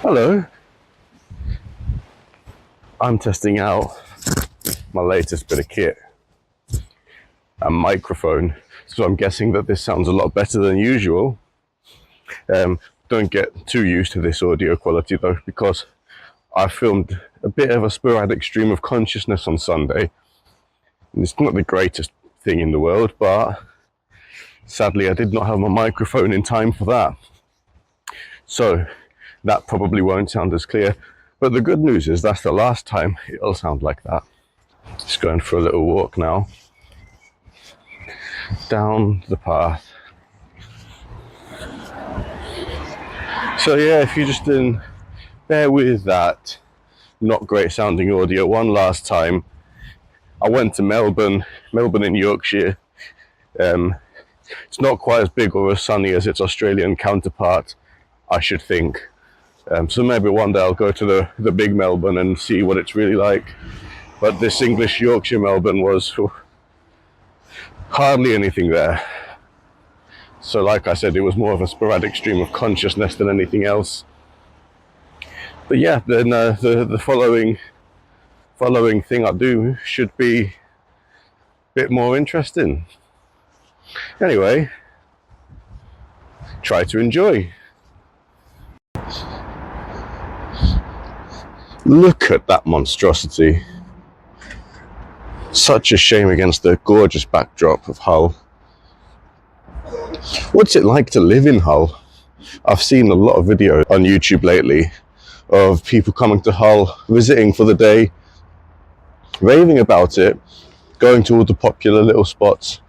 Hello, I'm testing out my latest bit of kit, a microphone. So I'm guessing that this sounds a lot better than usual. Don't get too used to this audio quality though, because I filmed a bit of a sporadic stream of consciousness on Sunday. And it's not the greatest thing in the world, but sadly I did not have my microphone in time for that. So that probably won't sound as clear. But the good news is that's the last time it'll sound like that. Just going for a little walk now. Down the path. So yeah, if you just didn't bear with that not great sounding audio one last time, I went to Melbourne in Yorkshire. It's not quite as big or as sunny as its Australian counterpart, I should think. So maybe one day I'll go to the big Melbourne and see what it's really like. But this English Yorkshire Melbourne was hardly anything there. So like I said, it was more of a sporadic stream of consciousness than anything else. But yeah, then the following thing I do should be a bit more interesting. Anyway, try to enjoy. Look at that monstrosity. Such a shame against the gorgeous backdrop of Hull. What's it like to live in Hull? I've seen a lot of videos on YouTube lately of people coming to Hull, visiting for the day, raving about it, going to all the popular little spots.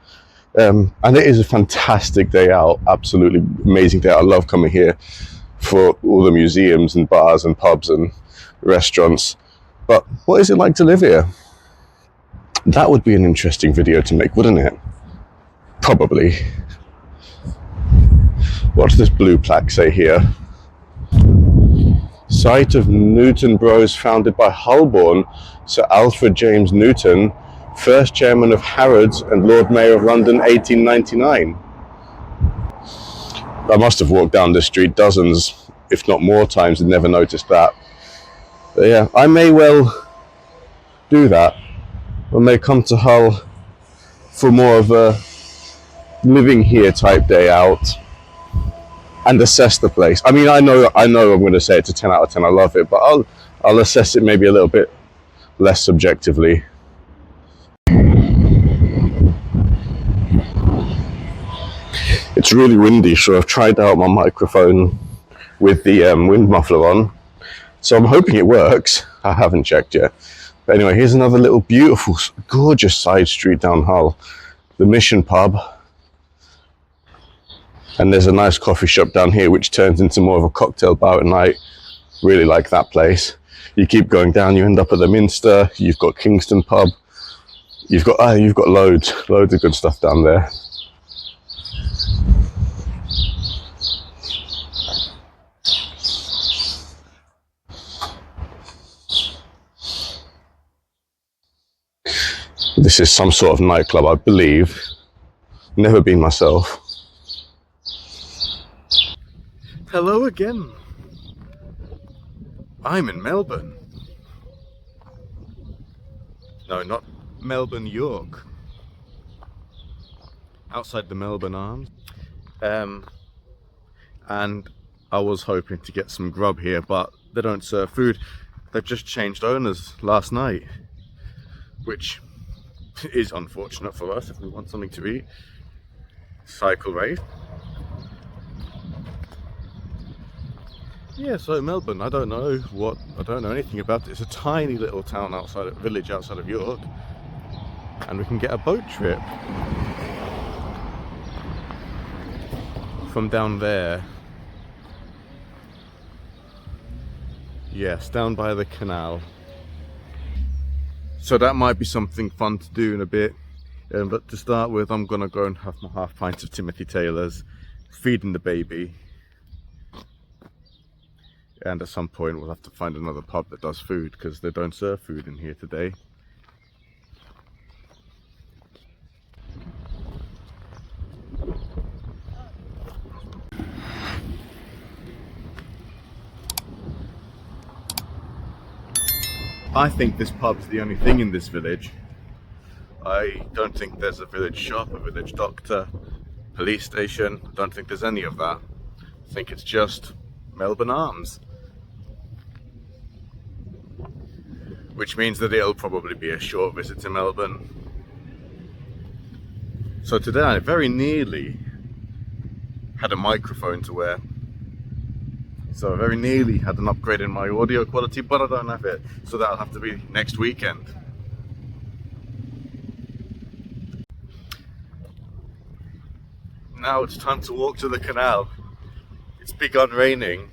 And it is a fantastic day out, absolutely amazing day out. I love coming here for all the museums and bars and pubs and restaurants. But what is it like to live here? That would be an interesting video to make, wouldn't it? Probably. What does this blue plaque say here? Site of Newton Bros founded by Holborn Sir Alfred James Newton, first chairman of Harrods and Lord Mayor of London, 1899. I must have walked down this street dozens, if not more times, and never noticed that. But yeah, I may well do that. I may come to Hull for more of a living here type day out and assess the place. I mean, I know I'm going to say it's a 10 out of 10. I love it, but I'll assess it maybe a little bit less subjectively. It's really windy, so I've tried out my microphone with the wind muffler on. So I'm hoping it works. I haven't checked yet. But anyway, here's another little beautiful, gorgeous side street down Hull. The Mission Pub. And there's a nice coffee shop down here which turns into more of a cocktail bar at night. Really like that place. You keep going down, you end up at the Minster. You've got Kingston Pub. You've got loads of good stuff down there. This is some sort of nightclub, I believe. Never been myself. Hello again. I'm in Melbourne. No, not Melbourne, York. Outside the Melbourne Arms. And I was hoping to get some grub here, but they don't serve food. They've just changed owners last night, which is unfortunate for us if we want something to eat. Cycle race. Yeah, so Melbourne, I don't know anything about it. It's a tiny little town village outside of York, and we can get a boat trip from down there. Yes, down by the canal. So that might be something fun to do in a bit. But to start with, I'm gonna go and have my half pint of Timothy Taylor's, feeding the baby. And at some point we'll have to find another pub that does food, because they don't serve food in here today. I think this pub's the only thing in this village. I don't think there's a village shop, a village doctor, police station. I don't think there's any of that. I think it's just Melbourne Arms. Which means that it'll probably be a short visit to Melbourne. So today I very nearly had a microphone to wear. So I very nearly had an upgrade in my audio quality, but I don't have it. So that'll have to be next weekend. Now it's time to walk to the canal. It's begun raining.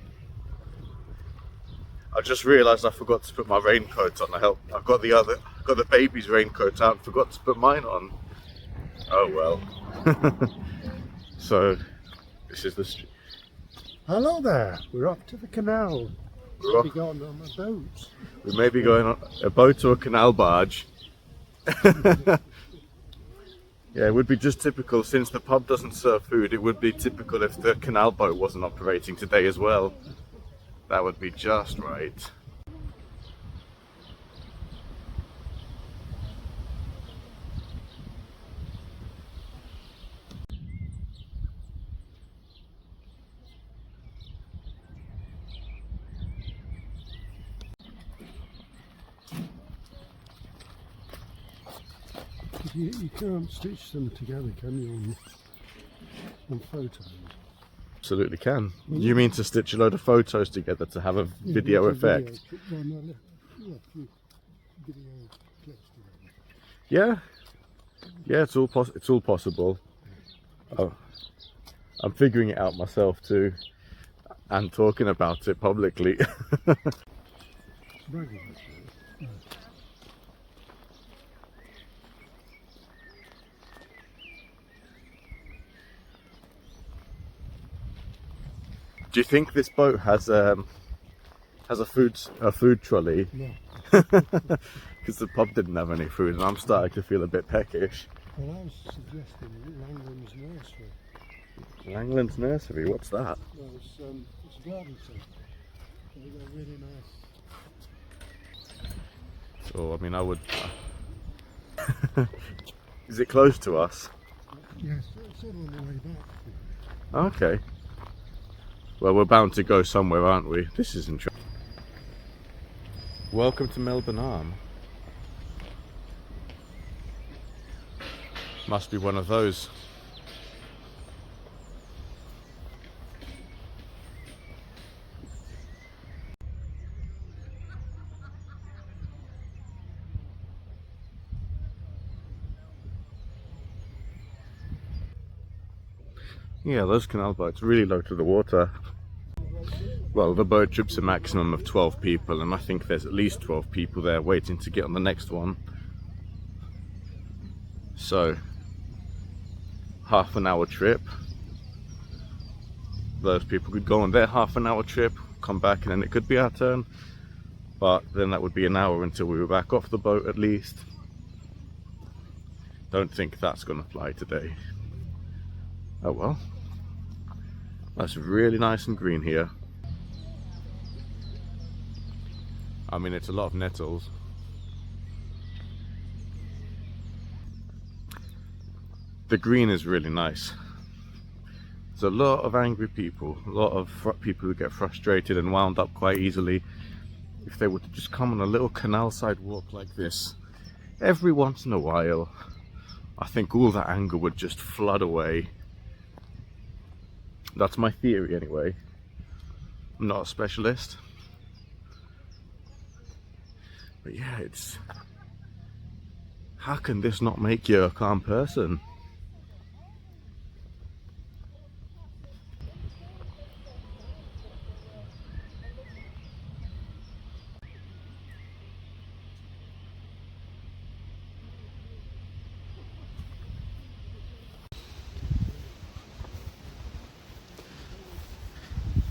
I just realised I forgot to put my raincoat on. I've got the baby's raincoat out and forgot to put mine on. Oh well. So this is the street. Hello there, we're up to the canal. We'll be going on a boat. We may be going on a boat or a canal barge. Yeah, it would be just typical, since the pub doesn't serve food, it would be typical if the canal boat wasn't operating today as well. That would be just right. You can't stitch them together, can you, on photos? Absolutely can. You mean to stitch a load of photos together to have a video effect? Video clips together. Yeah. Yeah, it's all possible. Oh, I'm figuring it out myself too, and talking about it publicly. Do you think this boat has a food trolley? No. Because the pub didn't have any food, and I'm starting to feel a bit peckish. Well, I was suggesting Langland's Nursery. Langland's Nursery? What's that? Well, it's a garden centre. They've got really nice. So, I mean, I would... Is it close to us? Yes, it's sort of on the way back. Okay. Well, we're bound to go somewhere, aren't we? This is interesting. Welcome to Melbourne Arm. Must be one of those. Yeah, those canal boats really low to the water. Well, the boat trips a maximum of 12 people, and I think there's at least 12 people there waiting to get on the next one. So, half an hour trip. Those people could go on their half an hour trip, come back, and then it could be our turn. But then that would be an hour until we were back off the boat at least. Don't think that's going to fly today. Oh well. That's really nice and green here. I mean, it's a lot of nettles. The green is really nice. There's a lot of angry people, a lot of people who get frustrated and wound up quite easily. If they were to just come on a little canal side walk like this, every once in a while, I think all that anger would just flood away. That's my theory anyway. I'm not a specialist. But yeah, it's... How can this not make you a calm person?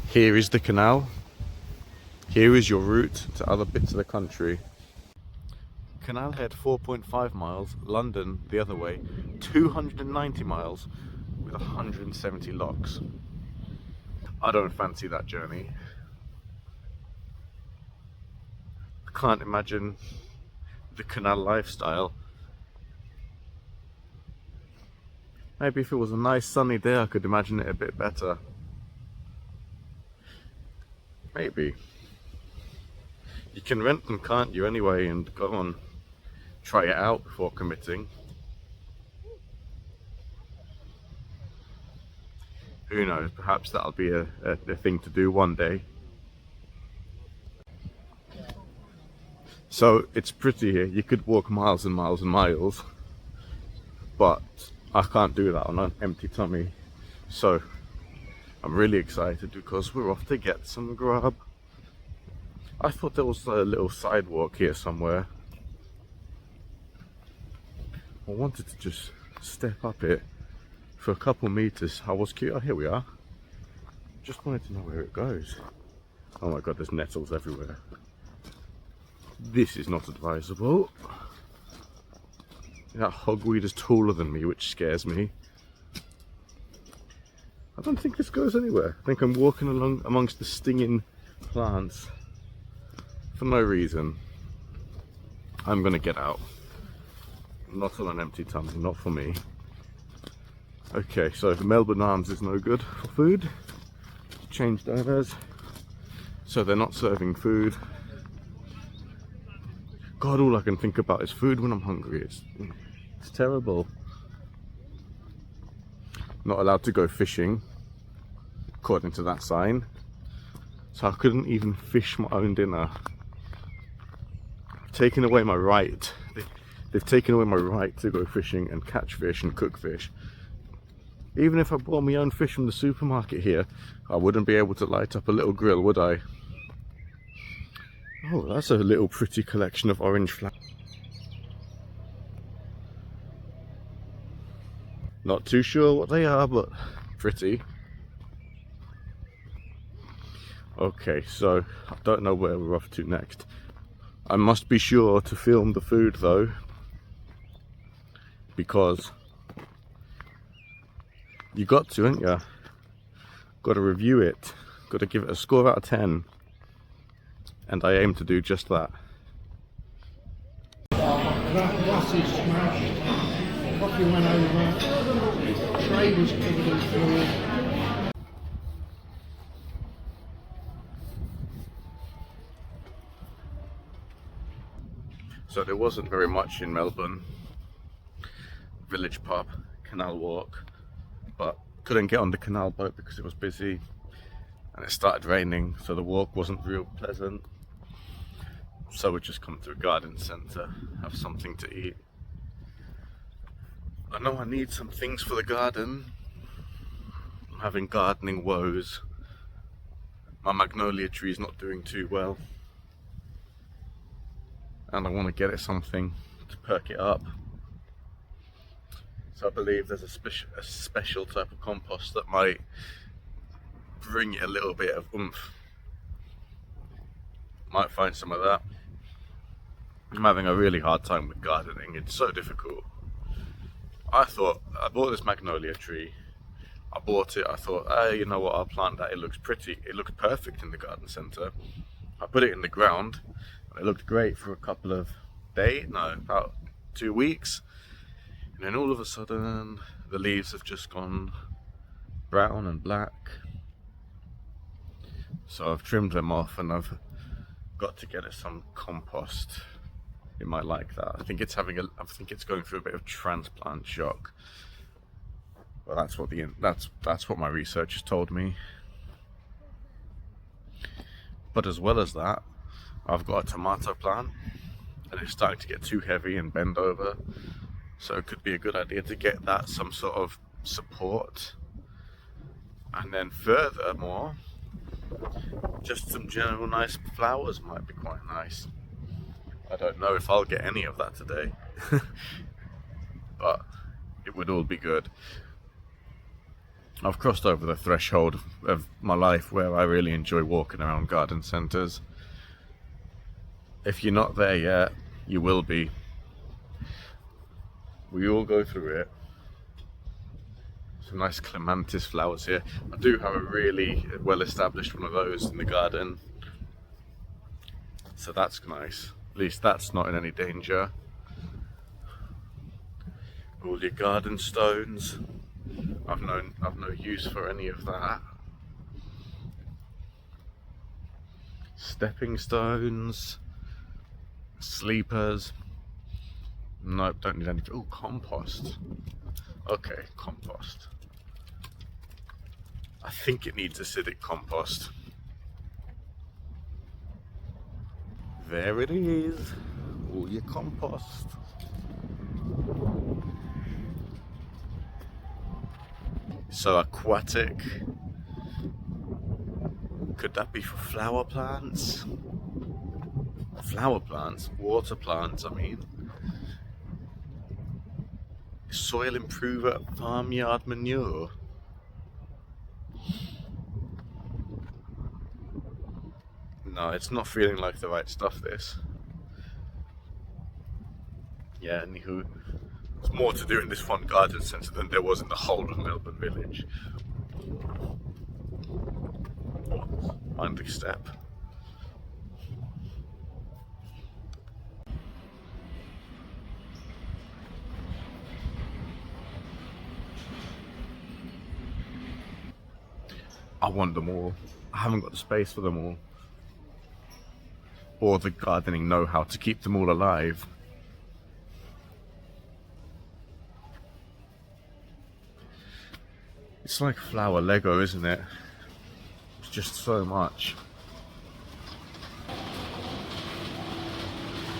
Here is the canal. Here is your route to other bits of the country. Canal head 4.5 miles, London the other way 290 miles with 170 locks. I don't fancy that journey. can't imagine the canal lifestyle. Maybe if it was a nice sunny day I could imagine it a bit better. Maybe. You can rent them, can't you, anyway, and go on, try it out before committing. Who knows, perhaps that'll be a thing to do one day. So it's pretty here. You could walk miles and miles and miles, but I can't do that on an empty tummy. So I'm really excited because we're off to get some grub. I thought there was a little sidewalk here somewhere. I wanted to just step up it for a couple meters. I was curious. Oh, here we are. Just wanted to know where it goes. Oh my god, there's nettles everywhere. This is not advisable. That hogweed is taller than me, which scares me. I don't think this goes anywhere. I think I'm walking along amongst the stinging plants for no reason. I'm gonna get out. Not on an empty tummy, not for me. Okay, so Melbourne Arms is no good for food. Changed owners, so they're not serving food. God, all I can think about is food when I'm hungry. It's terrible. Not allowed to go fishing, according to that sign. So I couldn't even fish my own dinner. Taken away my right. They've taken away my right to go fishing and catch fish and cook fish. Even if I bought my own fish from the supermarket here, I wouldn't be able to light up a little grill, would I? Oh, that's a little pretty collection of orange flowers. Not too sure what they are, but pretty. Okay, so I don't know where we're off to next. I must be sure to film the food though, because you got to, ain't ya? Got to review it. Got to give it a score out of 10. And I aim to do just that. Glass is smashed. Coffee went over. Tray was covered in fluid. So there wasn't very much in Melbourne. Village pub, canal walk, but couldn't get on the canal boat because it was busy and it started raining, so the walk wasn't real pleasant. So we just come to a garden centre, have something to eat. I know I need some things for the garden. I'm having gardening woes. My magnolia tree is not doing too well, and I want to get it something to perk it up. So I believe there's a special type of compost that might bring it a little bit of oomph. Might find some of that. I'm having a really hard time with gardening. It's so difficult. I bought this magnolia tree. I bought it. I thought, hey, you know what? I'll plant that. It looks pretty. It looks perfect in the garden centre. I put it in the ground. And it looked great for a couple of days. No, about 2 weeks. And then all of a sudden, the leaves have just gone brown and black. So I've trimmed them off and I've got to get it some compost. It might like that. I think it's going through a bit of transplant shock. Well, that's what my research has told me. But as well as that, I've got a tomato plant and it's starting to get too heavy and bend over. So it could be a good idea to get that some sort of support. And then furthermore, just some general nice flowers might be quite nice. I don't know if I'll get any of that today, but it would all be good. I've crossed over the threshold of my life where I really enjoy walking around garden centres. If you're not there yet, you will be. We all go through it. Some nice clematis flowers here. I do have a really well established one of those in the garden. So that's nice. At least that's not in any danger. All your garden stones. I've no use for any of that. Stepping stones. Sleepers. Nope, don't need anything. Oh, compost. Okay, compost. I think it needs acidic compost. There it is. All your compost. So aquatic. Could that be for flower plants? Flower plants? Water plants, I mean. Soil improver, farmyard manure. No, it's not feeling like the right stuff, this. Yeah, anywho. There's more to do in this one garden centre than there was in the whole of Melbourne village. Mind the step. I want them all. I haven't got the space for them all. Or the gardening know-how to keep them all alive. It's like flower Lego, isn't it? It's just so much.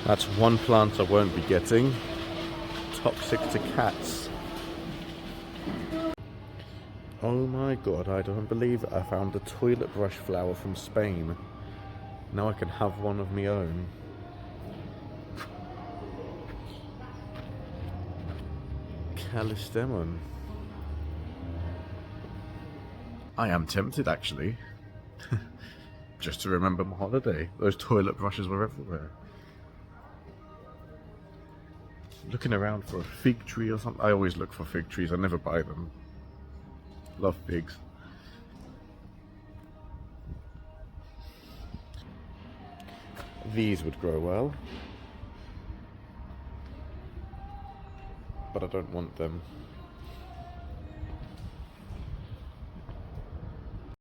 That's one plant I won't be getting. Toxic to cats. Oh my god, I don't believe it. I found a toilet brush flower from Spain. Now I can have one of my own. Callistemon. I am tempted, actually. Just to remember my holiday. Those toilet brushes were everywhere. Looking around for a fig tree or something. I always look for fig trees. I never buy them. Love figs. These would grow well. But I don't want them.